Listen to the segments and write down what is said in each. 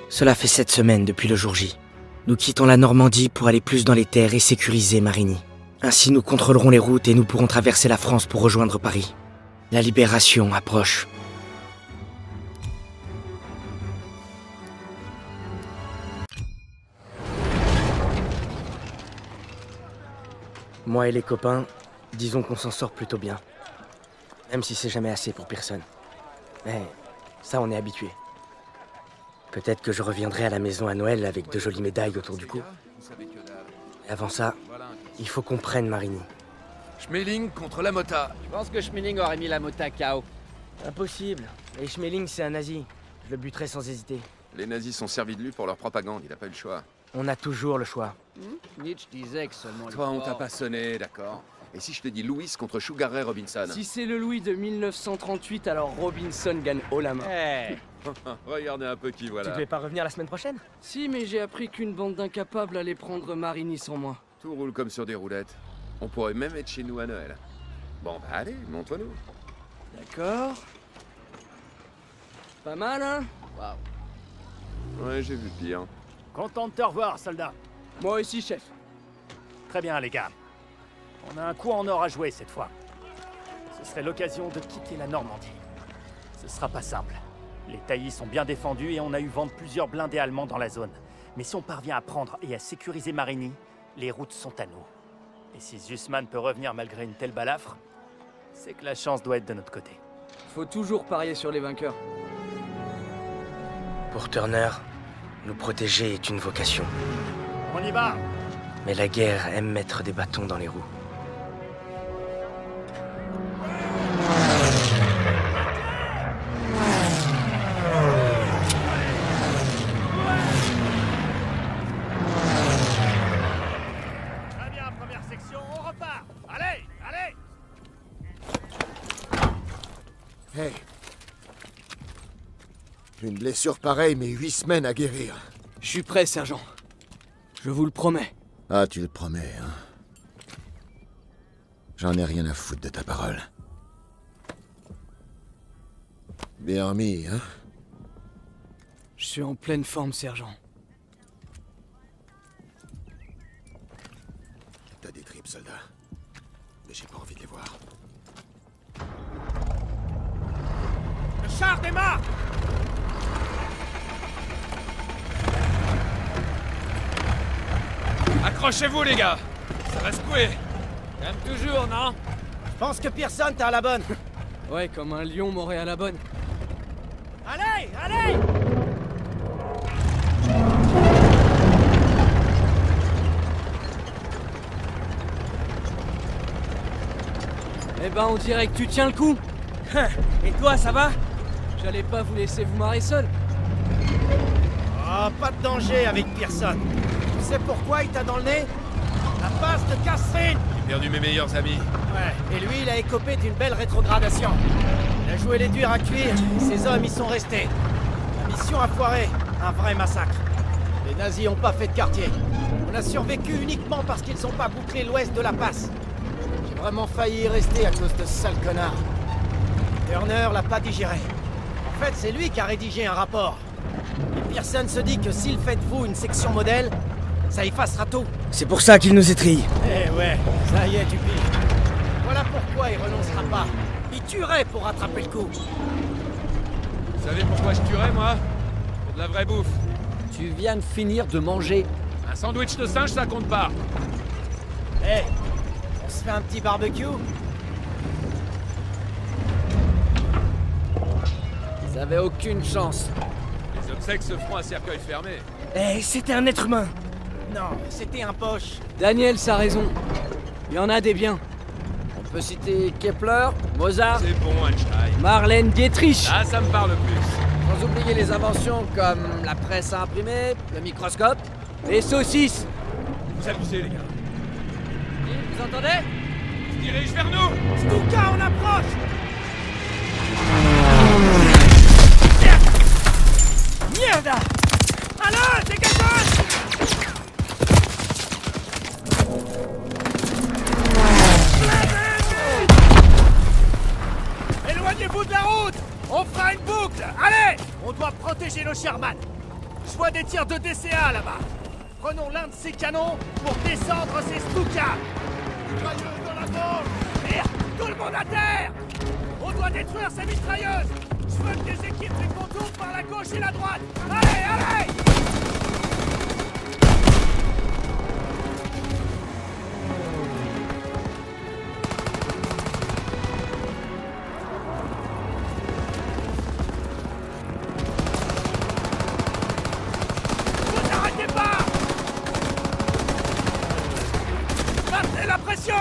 Cela fait 7 semaines depuis le jour J. Nous quittons la Normandie pour aller plus dans les terres et sécuriser Marigny. Ainsi nous contrôlerons les routes et nous pourrons traverser la France pour rejoindre Paris. La libération approche. Moi et les copains, disons qu'on s'en sort plutôt bien. Même si c'est jamais assez pour personne. Mais ça, on est habitué. Peut-être que je reviendrai à la maison à Noël avec de jolies médailles autour du cou. Et avant ça, il faut qu'on prenne Marigny. Schmeling contre la Mota. Je pense que Schmeling aurait mis la Mota KO. Impossible. Et Schmeling, c'est un nazi. Je le buterai sans hésiter. Les nazis sont servis de lui pour leur propagande, il a pas eu le choix. On a toujours le choix. Nietzsche disait que seulement Toi, le on t'a fort- pas sonné, d'accord? Et si je te dis Louis contre Sugar Ray Robinson? Si c'est le Louis de 1938, alors Robinson gagne haut la main. Eh. Regardez un peu qui Tu voilà. devais pas revenir la semaine prochaine? Si, mais j'ai appris qu'une bande d'incapables allait prendre Marigny sans moi. Tout roule comme sur des roulettes. On pourrait même être chez nous à Noël. Bon, bah allez, montre-nous. D'accord. Pas mal, hein? Ouais, j'ai vu pire. Content de te revoir, soldat. Moi aussi, chef. Très bien, les gars. On a un coup en or à jouer cette fois. Ce serait l'occasion de quitter la Normandie. Ce sera pas simple. Les taillis sont bien défendus et on a eu vent de plusieurs blindés allemands dans la zone. Mais si on parvient à prendre et à sécuriser Marigny, les routes sont à nous. Et si Zussman peut revenir malgré une telle balafre, c'est que la chance doit être de notre côté. Faut toujours parier sur les vainqueurs. Pour Turner, nous protéger est une vocation. On y va! Mais la guerre aime mettre des bâtons dans les roues. Très bien, première section, on repart! Allez, allez! Hey. Une blessure pareille, mais 8 semaines à guérir. Je suis prêt, sergent. Je vous le promets. Ah, tu le promets, hein. J'en ai rien à foutre de ta parole. Bien remis, hein. Je suis en pleine forme, sergent. T'as des tripes, soldat. Mais j'ai pas envie de les voir. Le char démarre! Accrochez-vous, les gars! Ça va secouer! Comme toujours, non? Je pense que Pearson, t'as à la bonne. Ouais, comme un lion m'aurait à la bonne. Allez, allez! Eh ben, on dirait que tu tiens le coup. Et toi, ça va? J'allais pas vous laisser vous marrer seul. Oh, pas de danger avec Pearson. Tu sais pourquoi il t'a dans le nez? La passe de Catherine. J'ai perdu mes meilleurs amis. Ouais, et lui, il a écopé d'une belle rétrogradation. Il a joué les durs à cuire, et ses hommes y sont restés. La mission a foiré, un vrai massacre. Les nazis ont pas fait de quartier. On a survécu uniquement parce qu'ils ont pas bouclé l'ouest de la passe. J'ai vraiment failli y rester à cause de ce sale connard. Turner l'a pas digéré. En fait, c'est lui qui a rédigé un rapport. Et Pearson se dit que s'il fait de vous une section modèle, ça effacera tout. C'est pour ça qu'il nous étrille. Eh ouais, ça y est, tu piges. Voilà pourquoi il renoncera pas. Il tuerait pour rattraper le coup. Vous savez pourquoi je tuerais, moi? Pour de la vraie bouffe. Tu viens de finir de manger. Un sandwich de singe, ça compte pas. Eh, on se fait un petit barbecue? Ils avaient aucune chance. Les obsèques se feront à cercueil fermé. Eh, c'était un être humain. Non, c'était un poche. Daniel, ça a raison. Il y en a des biens. On peut citer Kepler, Mozart, C'est bon, Einstein. Marlène Dietrich. Ah, ça me parle plus. sans oublier les inventions comme la presse à imprimer, le microscope. Les saucisses. Vous abusez, les gars. Vous entendez? Ils se dirigent vers nous! Stuka, on approche! Mierda! Allez, dégagez! Éloignez-vous de la route! On fera une boucle! Allez! On doit protéger nos Sherman! Je vois des tirs de DCA là-bas. Prenons l'un de ces canons pour descendre ces Stuka. Mitrailleuse dans la bombe. Merde, tout le monde à terre. On doit détruire ces mitrailleuses. Je veux que des équipes les contournent par la gauche et la droite. Allez, allez! La pression!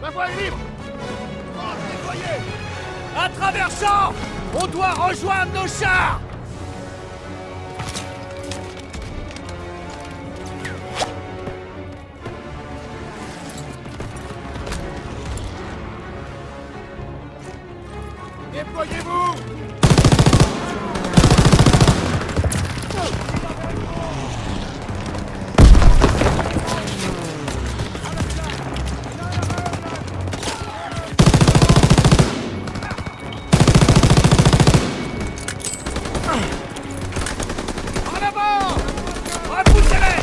La voie est libre! À travers champs, on doit rejoindre nos chars! Déployez-vous! En avant! Repoussez-les!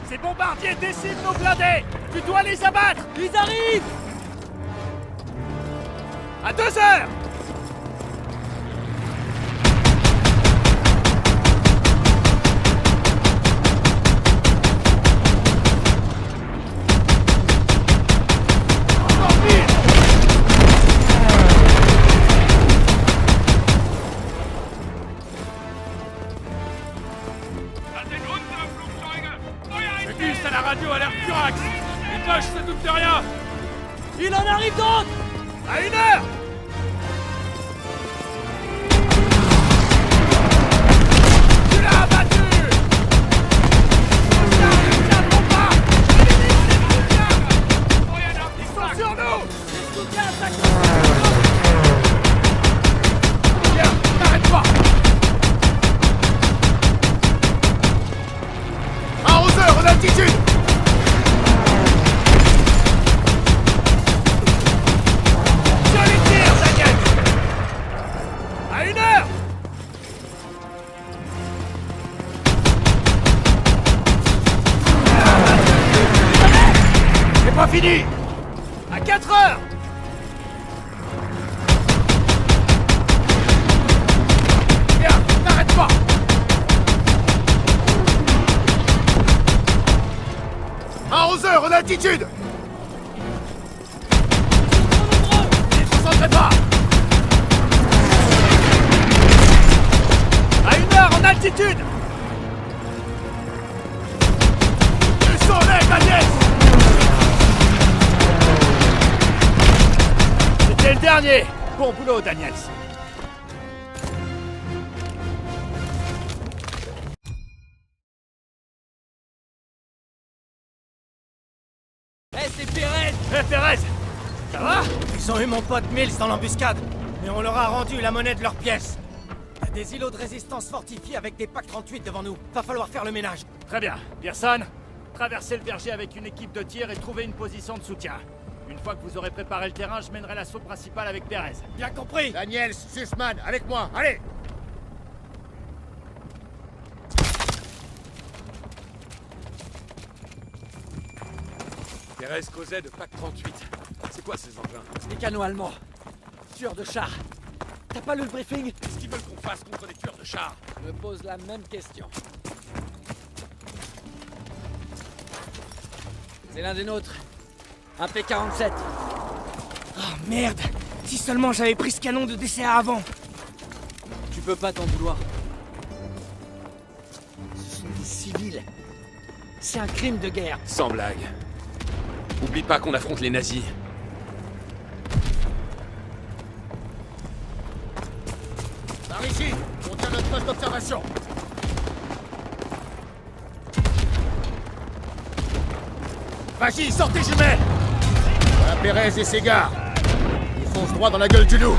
Ces bombardiers décident nos blindés! Tu dois les abattre! Ils arrivent! À 2 heures! À la radio alerte Furax! Les Boches se doutent de rien! Il en arrive d'autres! À 1 heure! Tu l'as abattu! Ils sont sur nous! Viens, n'arrête pas! À 11 heures en altitude! Je les tire, Daniel! À 1 heure! C'est pas fini! À 4 heures! Viens, n'arrête pas! À 11 heures en altitude! Ne se concentrez pas! À 1 heure en altitude! Du soleil, Agnès! C'était le dernier! Bon boulot, Daniels! Eh, c'est Pérez! Hé, Pérez! Ça va? Ils ont eu mon pote Mills dans l'embuscade, mais on leur a rendu la monnaie de leurs pièces. Il y a des îlots de résistance fortifiés avec des packs 38 devant nous. Va falloir faire le ménage. Très bien. Pearson, traversez le verger avec une équipe de tir et trouvez une position de soutien. Une fois que vous aurez préparé le terrain, je mènerai l'assaut principal avec Pérez. Bien compris. Daniels, Sussman, avec moi, allez! Pérez causait de PAC 38. C'est quoi ces engins? Les canons allemands. Tueurs de chars. T'as pas lu le briefing? Qu'est-ce qu'ils veulent qu'on fasse contre les tueurs de chars? Je me pose la même question. C'est l'un des nôtres. Un P-47. Oh merde. Si seulement j'avais pris ce canon de DCA avant. Tu peux pas t'en vouloir. Ce sont des civils. C'est un crime de guerre. Sans blague. Oublie pas qu'on affronte les nazis. Par ici, on tient notre poste d'observation. Vas-y, sortez jumelles! Voilà Pérez et ses gars. Ils foncent droit dans la gueule du loup.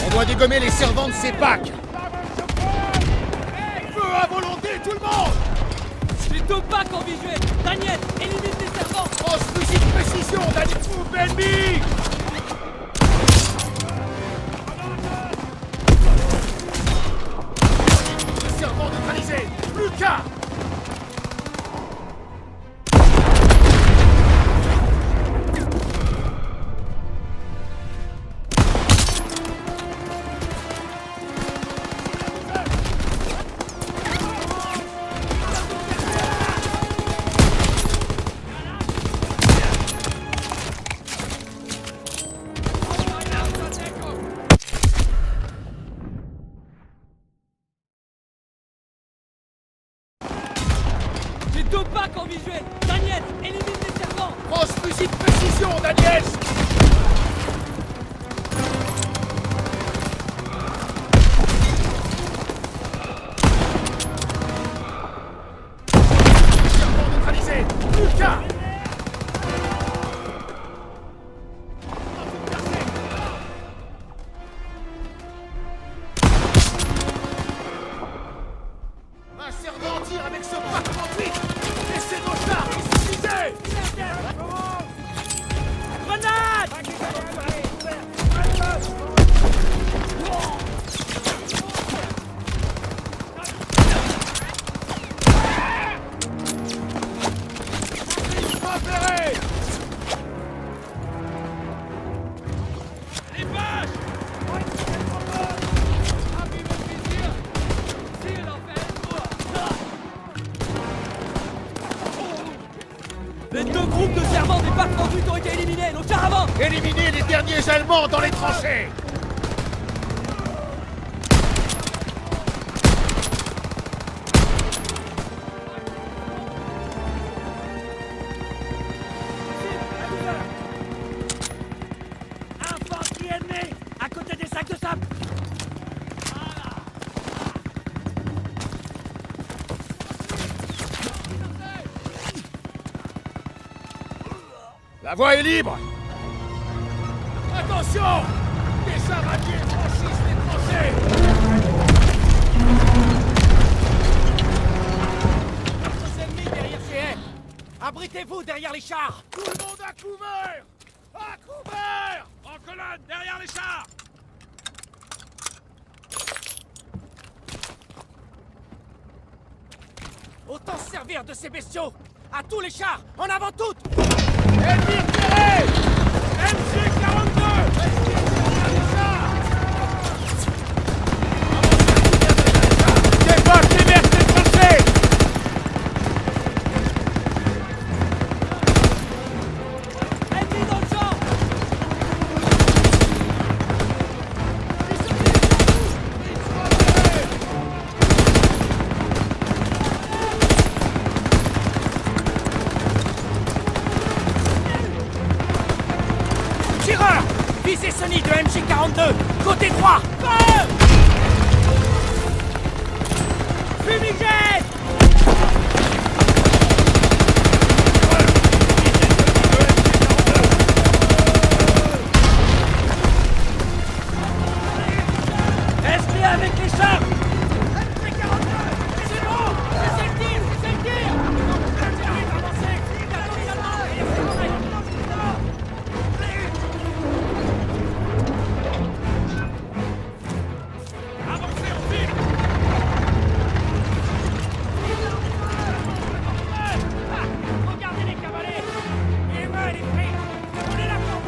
On doit dégommer les servants de ces packs. Feu à volonté, tout le monde! J'ai 2 packs en visuel. Daniel, élimine les servants. Grosse fusil de précision, Daniel! Troupe ennemi! Le servant neutralisé! Plus qu'un! J'ai 2 packs en visuel. Daniel, élimine les servants. Grosse fusil de précision, Daniel! Servant neutralisé! Plus qu'un! Un servant tire avec ce pack 38! Laissez nos chars excuser! Grenade! Les deux groupes de servants des packs 38 ont été éliminés, nos chars avant! Éliminez les derniers Allemands dans les tranchées! Infanterie ennemie! À côté des sacs de sable! La voie est libre! Attention! Des charadiers franchissent les tranchées! Nos ennemis derrière ces haies. Abritez-vous derrière les chars. Tout le monde à couvert! À couvert! En colonne, derrière les chars! Autant se servir de ces bestiaux. À tous les chars, en avant toutes. Ennemi repéré! MC-42! Débarque les merdes des tranchées! Ennemi dans le champ! Tireur! Visez Sony de MJ42. Côté droit. Feu! Fumigène! Restez avec les chars! C'est bon! C'est le tir! C'est le tir! Avancez! Avancez, on vite! Regardez les cavalets! Et ouais, les prix! Prenez la porte!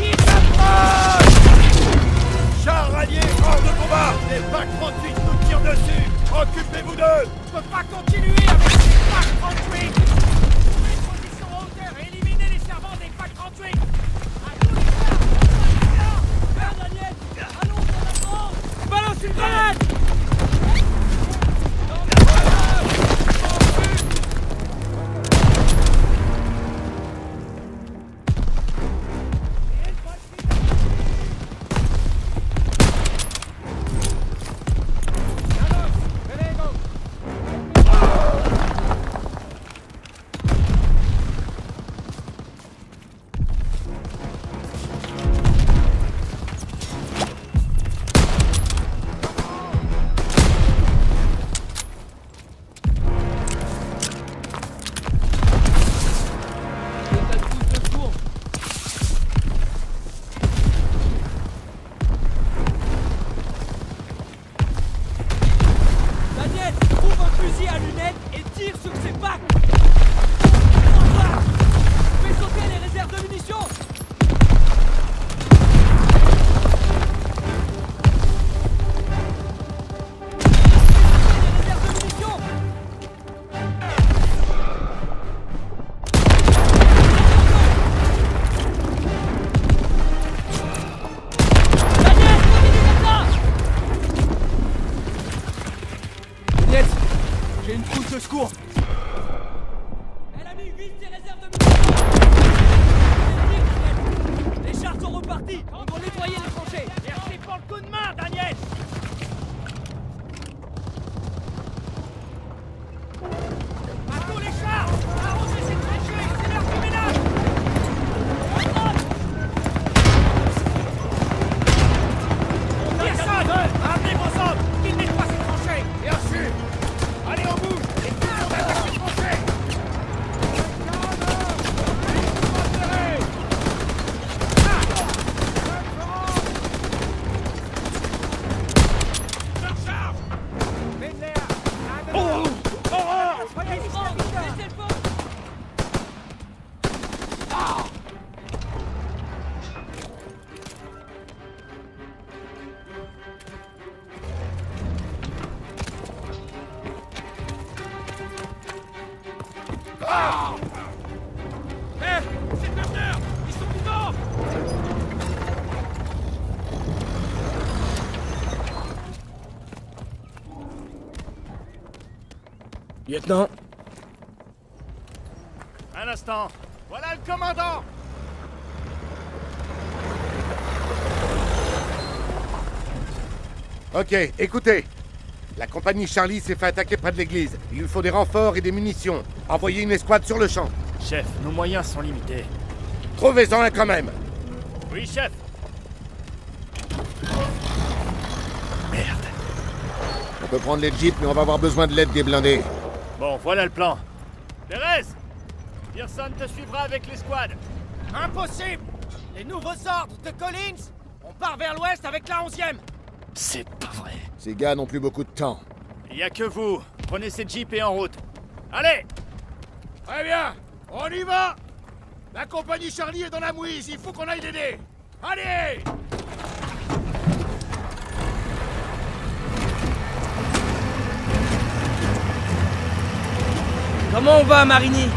Ils s'approchent! Chars alliés hors de combat! Les PAC 38 nous tirent dessus! Occupez-vous d'eux! On peut pas continuer avec ces PAC 38! Trouvez une position en hauteur et éliminez les servants des PAC 38! À tous les chars! Merde, Daniel! Allons, on avance! Balance une grenade! Daniel, ouvre un fusil à lunettes et tire sur ces packs! Fais sauter les réserves de munitions! Les réserves de munitions! Daniel, continue comme ça! Agnès, j'ai une trousse de secours. Elle a mis vite ses réserves de munitions. Les chars sont repartis. On doit nettoyer les tranchées. Merci pour le coup de main, Daniel! À tous les chars! Arrosez ces tranchées! C'est l'heure du ménage! Personne! Ramenez vos hommes! Qu'ils nettoient ces tranchées! Bien sûr! Allez, on bouge! Et tout le monde attaque les tranchées! Lieutenant, Un instant. Voilà le commandant. Ok, écoutez. La compagnie Charlie s'est fait attaquer près de l'église. Il lui faut des renforts et des munitions. Envoyez une escouade sur le champ. Chef, nos moyens sont limités. Trouvez-en un quand même. Oui, chef. Merde. On peut prendre les jeeps, mais on va avoir besoin de l'aide des blindés. Bon, voilà le plan. Thérèse, Pearson te suivra avec l'escouade. Impossible! Les nouveaux ordres de Collins! On part vers l'ouest avec la 11e! C'est pas vrai. Ces gars n'ont plus beaucoup de temps. Il y a que vous. Prenez ces jeeps et en route. Allez! Très bien, on y va. La compagnie Charlie est dans la mouise, il faut qu'on aille l'aider. Allez! comment on va, Marini?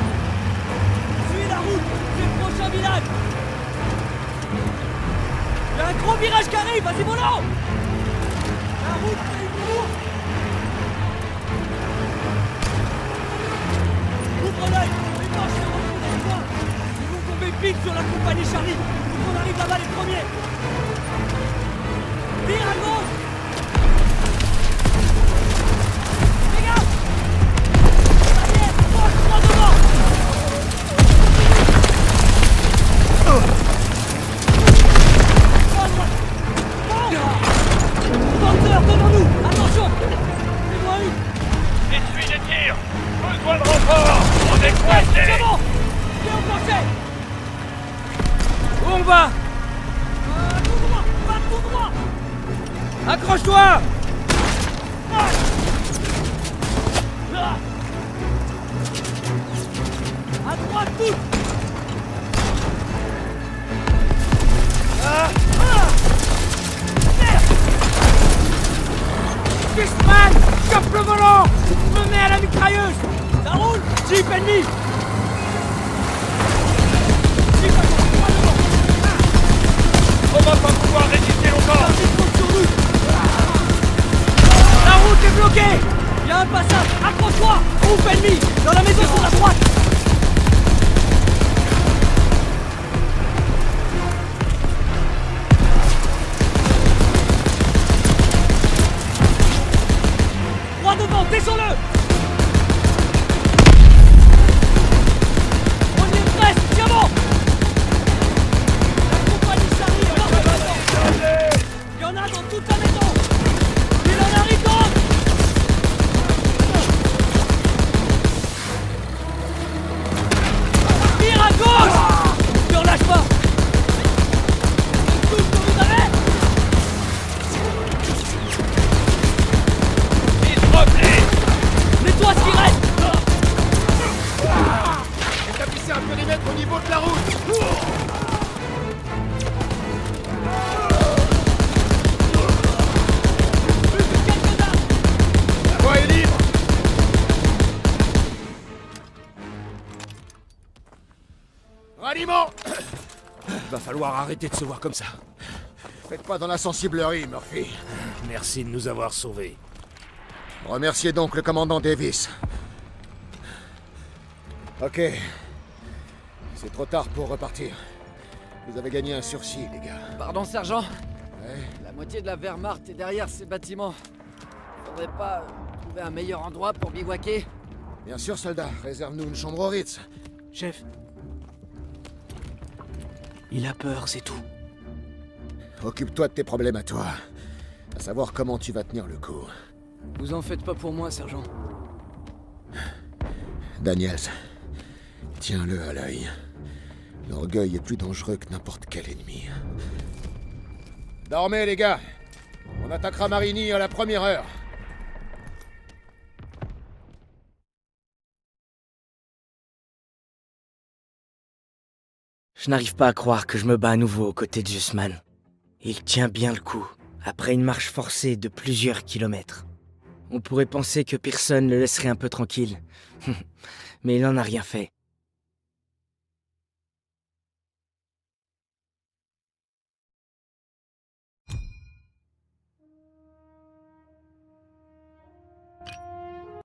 Suis la route, c'est le prochain village. Il y a un gros virage qui arrive, vas-y mollo. La route, c'est une course. Ouvre l'œil, les manches se retrouvent dans le coin. Ils vont tomber pile sur la compagnie Charlie. Faut qu'on arrive là-bas les premiers. Tire à gauche. Les gars, droit devant. Panther, devant nous. Attention. Fais-moi une. Essuie les tirs. Besoin de renfort. On est coincé. C'est bon. Viens au plancher. Où on va? Tout droit. Pas tout droit. Accroche-toi! À droite, tout. Fishman! Chope le volant! Me mets à la mitrailleuse! Ça roule. Jeep ennemi! On va pas pouvoir résister longtemps. La route est bloquée! Il y a un passage. Accroche-toi. Groupe ennemi. Dans la maison sur la droite. Droit devant, descends-le. On y est presque, tiens bon. La compagnie Charlie est dans la maison. Il y en a dans toute la maison. Il en arrive d'autres. Tire à gauche. Ne relâche pas. Tout ce que vous avez. Ils se replient. Nettoie ce qui reste. Établissez un périmètre au niveau de la route. Plus que quelques-uns. La voie est libre. Ralliement. Va falloir arrêter de se voir comme ça. Faites pas dans la sensiblerie, Murphy. Merci de nous avoir sauvés. Remerciez donc le commandant Davis. Ok. C'est trop tard pour repartir. Vous avez gagné un sursis, les gars. Pardon, sergent. Ouais. La moitié de la Wehrmacht est derrière ces bâtiments. Faudrait pas trouver un meilleur endroit pour bivouaquer? Bien sûr, soldat. Réserve-nous une chambre au Ritz. Chef. Il a peur, c'est tout. Occupe-toi de tes problèmes à toi. À savoir comment tu vas tenir le coup. Vous en faites pas pour moi, sergent. Daniels, tiens-le à l'œil. L'orgueil est plus dangereux que n'importe quel ennemi. Dormez, les gars. On attaquera Marigny à la première heure. Je n'arrive pas à croire que je me bats à nouveau aux côtés de Zussman. Il tient bien le coup, après une marche forcée de plusieurs kilomètres. On pourrait penser que personne le laisserait un peu tranquille. Mais il n'en a rien fait.